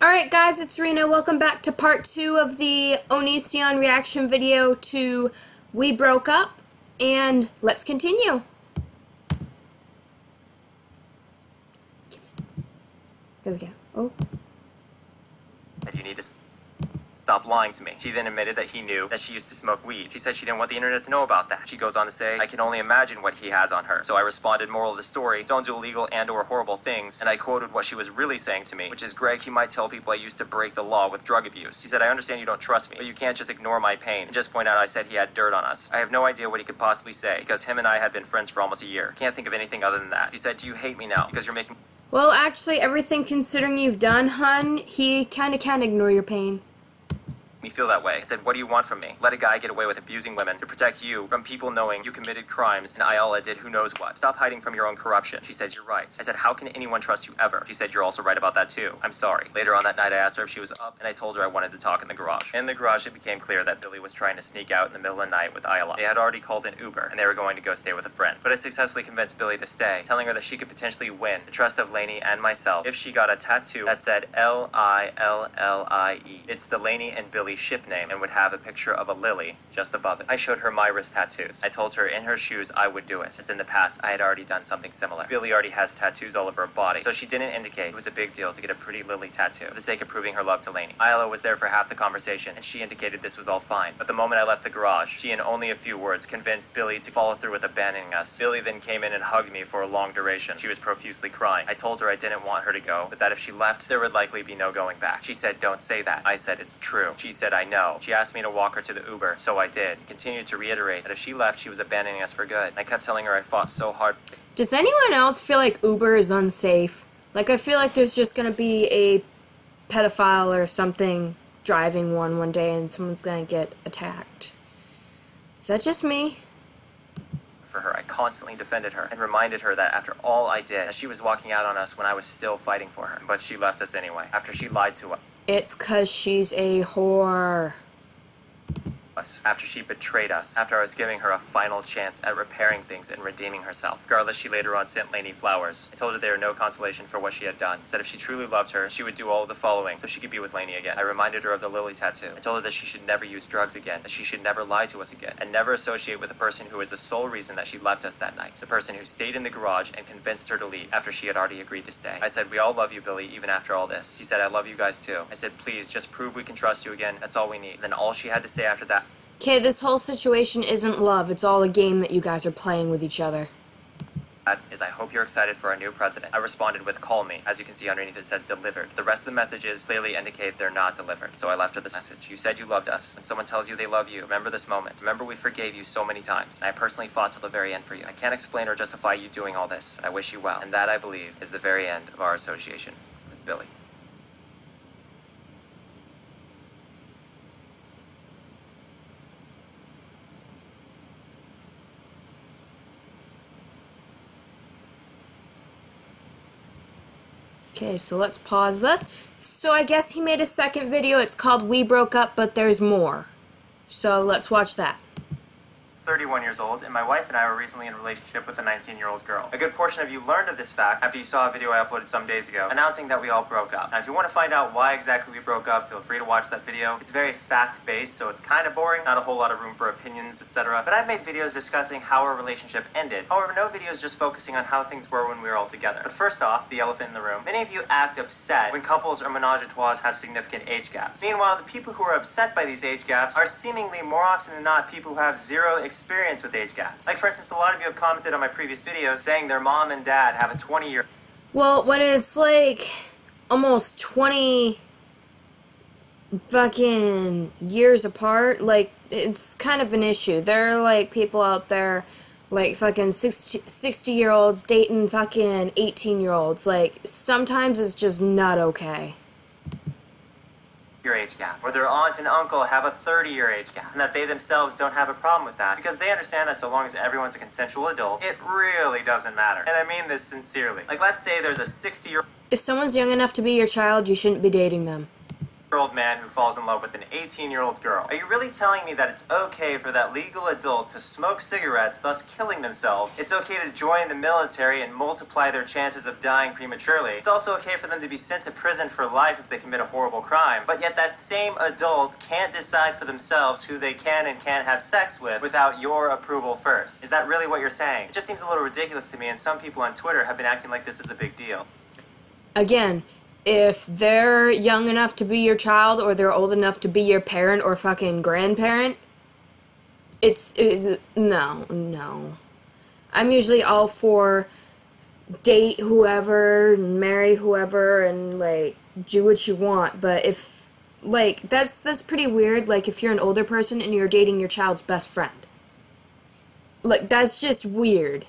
Alright guys, it's Rena. Welcome back to part 2 of the Onision reaction video to We Broke Up, and let's continue. There we go. Oh. That you need to stop lying to me. She then admitted that he knew that she used to smoke weed. She said she didn't want the internet to know about that. She goes on to say, I can only imagine what he has on her. So I responded, moral of the story, don't do illegal and or horrible things. And I quoted what she was really saying to me, which is, Greg, he might tell people I used to break the law with drug abuse. She said, I understand you don't trust me, but you can't just ignore my pain and just point out I said he had dirt on us. I have no idea what he could possibly say, because him and I had been friends for almost a year. Can't think of anything other than that. She said, do you hate me now? Because you're making... Well, actually, everything considering you've done, hun, he kinda can't ignore your pain. Me feel that way. I said, what do you want from me? Let a guy get away with abusing women to protect you from people knowing you committed crimes and Ayala did who knows what. Stop hiding from your own corruption. She says, you're right. I said, how can anyone trust you ever? She said, you're also right about that too. I'm sorry. Later on that night I asked her if she was up and I told her I wanted to talk in the garage. In the garage it became clear that Billy was trying to sneak out in the middle of the night with Ayala. They had already called an Uber and they were going to go stay with a friend. But I successfully convinced Billy to stay, telling her that she could potentially win the trust of Lainey and myself if she got a tattoo that said Lillie. It's the Lainey and Billy ship name and would have a picture of a lily just above it. I showed her my wrist tattoos. I told her in her shoes I would do it, since in the past I had already done something similar. Billy already has tattoos all over her body, so she didn't indicate it was a big deal to get a pretty lily tattoo for the sake of proving her love to Lainey. Ayala was there for half the conversation, and she indicated this was all fine. But the moment I left the garage, she in only a few words convinced Billy to follow through with abandoning us. Billy then came in and hugged me for a long duration. She was profusely crying. I told her I didn't want her to go, but that if she left, there would likely be no going back. She said, don't say that. I said, it's true. She said, I know. She asked me to walk her to the Uber, so I did. And continued to reiterate that if she left, she was abandoning us for good. I kept telling her I fought so hard. Does anyone else feel like Uber is unsafe? Like, I feel like there's just gonna be a pedophile or something driving one day and someone's gonna get attacked. Is that just me? For her, I constantly defended her and reminded her that after all I did, that she was walking out on us when I was still fighting for her. But she left us anyway, after she lied to us. It's 'cause she's a whore. After she betrayed us, after I was giving her a final chance at repairing things and redeeming herself. Regardless, she later on sent Lainey flowers. I told her there were no consolation for what she had done. Said if she truly loved her, she would do all of the following so she could be with Lainey again. I reminded her of the lily tattoo. I told her that she should never use drugs again, that she should never lie to us again, and never associate with the person who was the sole reason that she left us that night. The person who stayed in the garage and convinced her to leave after she had already agreed to stay. I said, we all love you, Billy, even after all this. She said, I love you guys too. I said, please, just prove we can trust you again. That's all we need. And then all she had to say after that, Okay, this whole situation isn't love. It's all a game that you guys are playing with each other. is I hope you're excited for our new president. I responded with call me. As you can see underneath it says delivered. The rest of the messages clearly indicate they're not delivered. So I left her this message. You said you loved us. When someone tells you they love you, remember this moment. Remember we forgave you so many times. I personally fought till the very end for you. I can't explain or justify you doing all this. I wish you well. And that, I believe, is the very end of our association with Billy. Okay, so let's pause this. So I guess he made a second video. It's called We Broke Up, but there's more. So let's watch that. 31 years old, and my wife and I were recently in a relationship with a 19-year-old girl. A good portion of you learned of this fact after you saw a video I uploaded some days ago announcing that we all broke up. Now, if you want to find out why exactly we broke up, feel free to watch that video. It's very fact-based, so it's kind of boring, not a whole lot of room for opinions, etc. But I've made videos discussing how our relationship ended. However, no videos just focusing on how things were when we were all together. But first off, the elephant in the room. Many of you act upset when couples or menage a trois have significant age gaps. Meanwhile, the people who are upset by these age gaps are seemingly more often than not people who have zero experience with age gaps. Like, for instance, a lot of you have commented on my previous videos saying their mom and dad have a 20-year... Well, when it's like almost 20 fucking years apart, like, it's kind of an issue. There are like people out there like fucking 60-year-olds dating fucking 18-year-olds. Like, sometimes it's just not okay. Your age gap, or their aunt and uncle have a 30-year age gap, and that they themselves don't have a problem with that because they understand that so long as everyone's a consensual adult, it really doesn't matter. And I mean this sincerely. Like, let's say there's a 60-year-old... If someone's young enough to be your child, you shouldn't be dating them. old man who falls in love with an 18-year-old girl. Are you really telling me that it's okay for that legal adult to smoke cigarettes, thus killing themselves? It's okay to join the military and multiply their chances of dying prematurely. It's also okay for them to be sent to prison for life if they commit a horrible crime. But yet that same adult can't decide for themselves who they can and can't have sex with without your approval first. Is that really what you're saying? It just seems a little ridiculous to me, and some people on Twitter have been acting like this is a big deal. Again, if they're young enough to be your child or they're old enough to be your parent or fucking grandparent, it's no. I'm usually all for date whoever and marry whoever and, like, do what you want, but if, like, that's pretty weird, like, if you're an older person and you're dating your child's best friend. Like, that's just weird.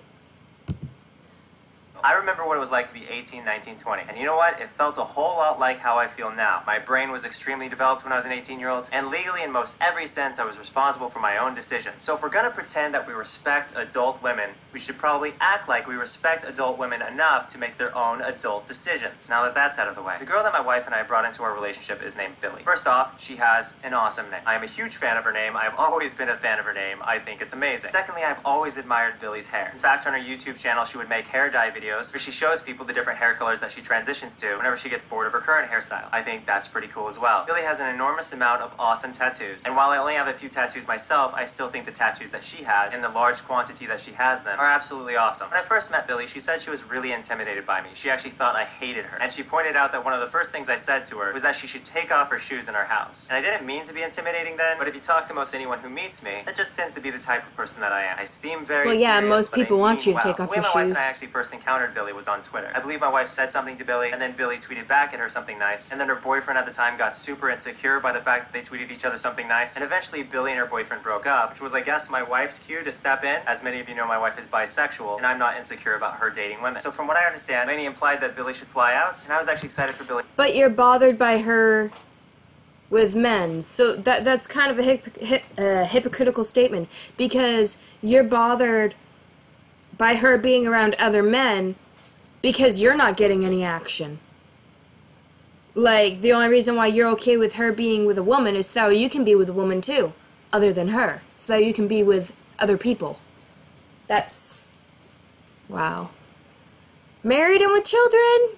I remember what it was like to be 18, 19, 20. And you know what? It felt a whole lot like how I feel now. My brain was extremely developed when I was an 18-year-old, and legally in most every sense I was responsible for my own decisions. So if we're gonna pretend that we respect adult women, we should probably act like we respect adult women enough to make their own adult decisions. Now that that's out of the way. The girl that my wife and I brought into our relationship is named Billy. First off, she has an awesome name. I am a huge fan of her name. I've always been a fan of her name. I think it's amazing. Secondly, I've always admired Billy's hair. In fact, on her YouTube channel, she would make hair dye videos where she shows people the different hair colors that she transitions to whenever she gets bored of her current hairstyle. I think that's pretty cool as well. Billy has an enormous amount of awesome tattoos, and while I only have a few tattoos myself, I still think the tattoos that she has, in the large quantity that she has them, are absolutely awesome. When I first met Billy, she said she was really intimidated by me. She actually thought I hated her, and she pointed out that one of the first things I said to her was that she should take off her shoes in our house. And I didn't mean to be intimidating then, but if you talk to most anyone who meets me, that just tends to be the type of person that I am. I seem very Well, yeah, serious, most people want you to take off your shoes. The way my wife shoes. and I actually first encountered Billy was on Twitter. I believe my wife said something to Billy, and then Billy tweeted back at her something nice, and then her boyfriend at the time got super insecure by the fact that they tweeted each other something nice, and eventually Billy and her boyfriend broke up, which was, I guess, my wife's cue to step in. As many of you know, my wife is bisexual, and I'm not insecure about her dating women. So from what I understand, Lainey implied that Billy should fly out, and I was actually excited for Billy. But you're bothered by her with men, so that's kind of a hypocritical statement, because you're bothered by her being around other men because you're not getting any action. Like, the only reason why you're okay with her being with a woman is so you can be with a woman too, other than her, so you can be with other people. That's... wow. Married and with children?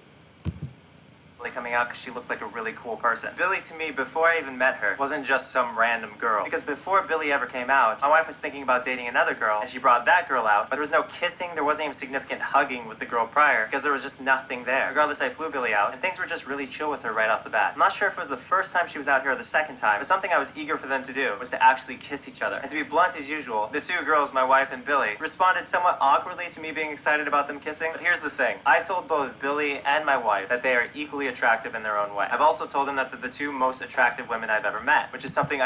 Coming out because she looked like a really cool person. Billy, to me, before I even met her, wasn't just some random girl. Because before Billy ever came out, my wife was thinking about dating another girl, and she brought that girl out, but there was no kissing, there wasn't even significant hugging with the girl prior, because there was just nothing there. Regardless, I flew Billy out, and things were just really chill with her right off the bat. I'm not sure if it was the first time she was out here or the second time, but something I was eager for them to do was to actually kiss each other. And to be blunt as usual, the two girls, my wife and Billy, responded somewhat awkwardly to me being excited about them kissing. But here's the thing. I've told both Billy and my wife that they are equally attractive in their own way. I've also told them that they're the two most attractive women I've ever met, which is something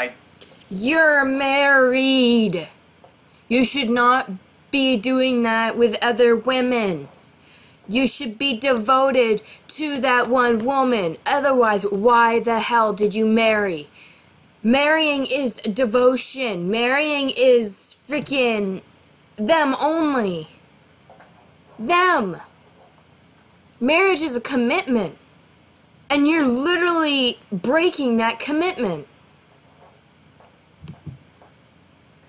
You're married. You should not be doing that with other women. You should be devoted to that one woman. Otherwise, why the hell did you marry? Marrying is devotion. Marrying is freaking them only. Them. Marriage is a commitment. And you're literally breaking that commitment.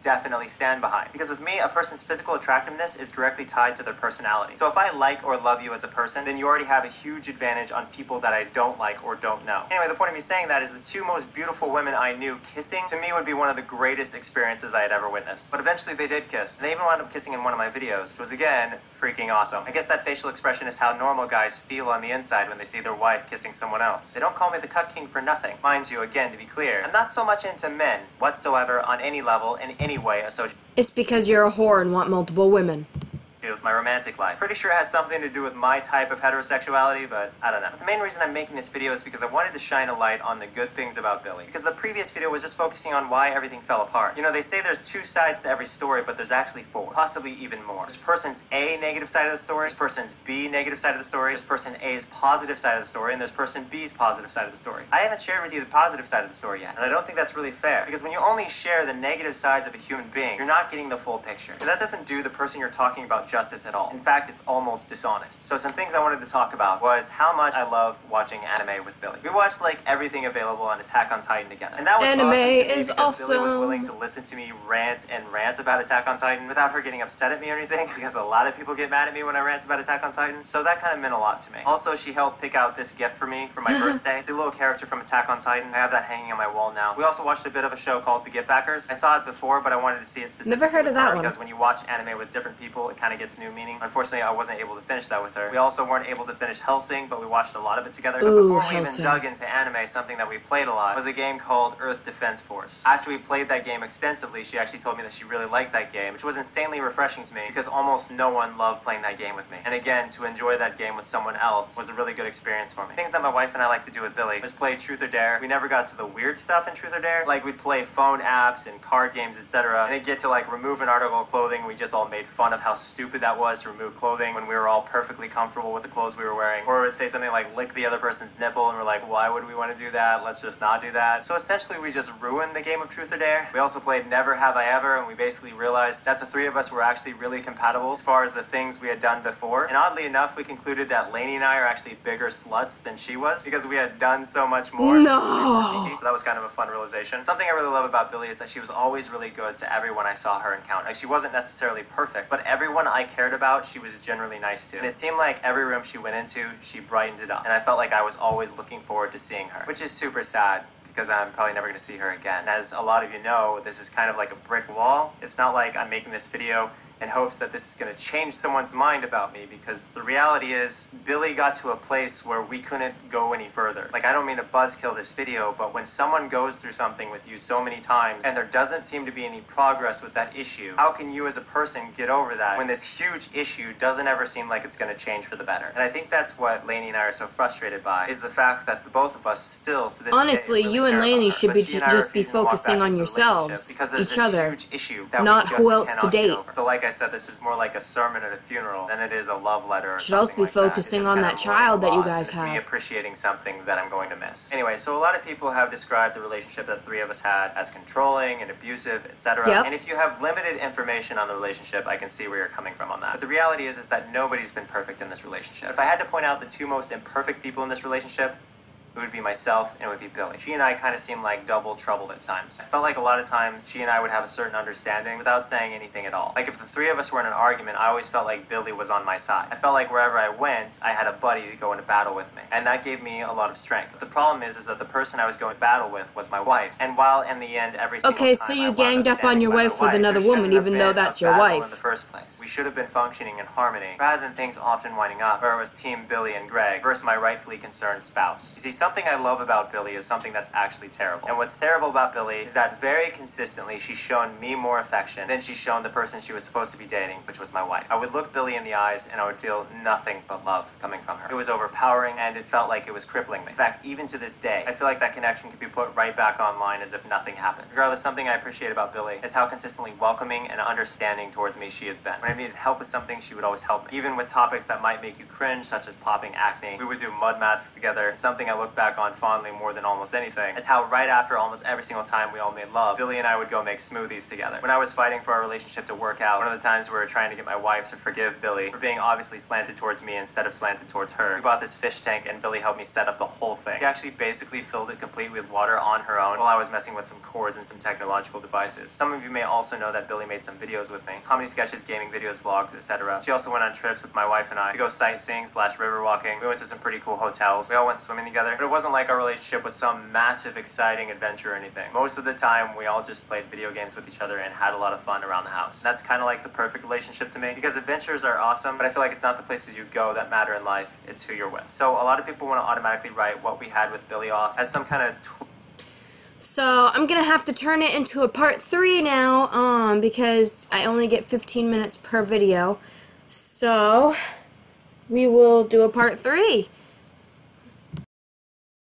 definitely stand behind. Because with me, a person's physical attractiveness is directly tied to their personality. So if I like or love you as a person, then you already have a huge advantage on people that I don't like or don't know. Anyway, the point of me saying that is the two most beautiful women I knew kissing, to me, would be one of the greatest experiences I had ever witnessed. But eventually they did kiss. They even wound up kissing in one of my videos, which was, again, freaking awesome. I guess that facial expression is how normal guys feel on the inside when they see their wife kissing someone else. They don't call me the cuck king for nothing. Mind you, again, to be clear, I'm not so much into men whatsoever on any level, in any way associated It's because you're a whore and want multiple women. with my romantic life. Pretty sure it has something to do with my type of heterosexuality, but I don't know. But the main reason I'm making this video is because I wanted to shine a light on the good things about Billy. Because the previous video was just focusing on why everything fell apart. You know, they say there's 2 sides to every story, but there's actually 4. Possibly even more. There's person's A negative side of the story, there's person's B negative side of the story, there's person A's positive side of the story, and there's person B's positive side of the story. I haven't shared with you the positive side of the story yet, and I don't think that's really fair. Because when you only share the negative sides of a human being, you're not getting the full picture. Because that doesn't do the person you're talking about justice at all. In fact, it's almost dishonest. So some things I wanted to talk about was how much I loved watching anime with Billy. We watched like everything available on Attack on Titan together. And that was Anime awesome to me is because awesome. Billy was willing to listen to me rant about Attack on Titan without her getting upset at me or anything, because a lot of people get mad at me when I rant about Attack on Titan. So that kind of meant a lot to me. Also, she helped pick out this gift for me for my birthday. It's a little character from Attack on Titan. I have that hanging on my wall now. We also watched a bit of a show called The Get Backers. I saw it before, but I wanted to see it specifically. Never heard of that one. Because when you watch anime with different people, it kind of gets new meaning. Unfortunately, I wasn't able to finish that with her. We also weren't able to finish Hellsing, but we watched a lot of it together. But before we even dug into anime, something that we played a lot was a game called Earth Defense Force. After we played that game extensively, she actually told me that she really liked that game, which was insanely refreshing to me because almost no one loved playing that game with me. And again, to enjoy that game with someone else was a really good experience for me. Things that my wife and I like to do with Billy was play Truth or Dare. We never got to the weird stuff in Truth or Dare. Like, we'd play phone apps and card games, etc. And it'd get to like remove an article of clothing. We just all made fun of how stupid that was to remove clothing when we were all perfectly comfortable with the clothes we were wearing. Or it would say something like lick the other person's nipple, and we're like, why would we want to do that? Let's just not do that. So essentially we just ruined the game of Truth or Dare. We also played Never Have I Ever, and we basically realized that the three of us were actually really compatible as far as the things we had done before. And oddly enough, we concluded that Lainey and I are actually bigger sluts than she was because we had done so much more. No! So that was kind of a fun realization. Something I really love about Billy is that she was always really good to everyone I saw her encounter. Like, she wasn't necessarily perfect, but everyone I cared about, she was generally nice to. And it seemed like every room she went into, she brightened it up. And I felt like I was always looking forward to seeing her, which is super sad, because I'm probably never going to see her again. As a lot of you know, this is kind of like a brick wall. It's not like I'm making this video in hopes that this is going to change someone's mind about me, because the reality is Billy got to a place where we couldn't go any further. Like, I don't mean to buzzkill this video, but when someone goes through something with you so many times and there doesn't seem to be any progress with that issue, how can you as a person get over that when this huge issue doesn't ever seem like it's going to change for the better? And I think that's what Lainey and I are so frustrated by, is the fact that the both of us still to this honestly, day really you and care Lainey about her, should but be she and I just be refuse to walk back focusing on into the yourselves, relationship because there's each this other, huge issue that not we just who else to cannot get date. over. So like I said, this is more like a sermon at a funeral than it is a love letter or Should also be something like that. focusing It's just on kind that of child that you loss. guys It's me have. appreciating something that I'm going to miss. Anyway, so a lot of people have described the relationship that the three of us had as controlling and abusive, etc. Yep. And if you have limited information on the relationship, I can see where you're coming from on that. But the reality is that nobody's been perfect in this relationship. If I had to point out the two most imperfect people in this relationship, it would be myself and it would be Billy. She and I kind of seemed like double troubled at times. I felt like a lot of times she and I would have a certain understanding without saying anything at all. Like, if the three of us were in an argument, I always felt like Billy was on my side. I felt like wherever I went, I had a buddy to go into battle with me. And that gave me a lot of strength. But the problem is that the person I was going to battle with was my wife. And while in the end, every single Okay, time so I you wound ganged up on standing your by my wife with another there woman, shouldn't have even though been that's a your battle wife. in the first place. We should have been functioning in harmony, rather than things often winding up where it was Team Billy and Greg versus my rightfully concerned spouse. You see, something I love about Billy is something that's actually terrible. And what's terrible about Billy is that very consistently she's shown me more affection than she's shown the person she was supposed to be dating, which was my wife. I would look Billy in the eyes and I would feel nothing but love coming from her. It was overpowering and it felt like it was crippling me. In fact, even to this day, I feel like that connection could be put right back online as if nothing happened. Regardless, something I appreciate about Billy is how consistently welcoming and understanding towards me she has been. When I needed help with something, she would always help me. Even with topics that might make you cringe, such as popping acne, we would do mud masks together. And something I look back on fondly more than almost anything is how right after almost every single time we all made love, Billy and I would go make smoothies together. When I was fighting for our relationship to work out, one of the times we were trying to get my wife to forgive Billy for being obviously slanted towards me instead of slanted towards her, we bought this fish tank and Billy helped me set up the whole thing. She actually basically filled it complete with water on her own while I was messing with some cords and some technological devices. Some of you may also know that Billy made some videos with me, comedy sketches, gaming videos, vlogs, etc. She also went on trips with my wife and I to go sightseeing / river walking. We went to some pretty cool hotels. We all went swimming together, but it wasn't like our relationship was some massive, exciting adventure or anything. Most of the time, we all just played video games with each other and had a lot of fun around the house. That's kind of like the perfect relationship to me, because adventures are awesome, but I feel like it's not the places you go that matter in life, it's who you're with. So a lot of people want to automatically write what we had with Billy off as some kind of So I'm gonna have to turn it into a part 3 now, because I only get 15 minutes per video. So we will do a part 3.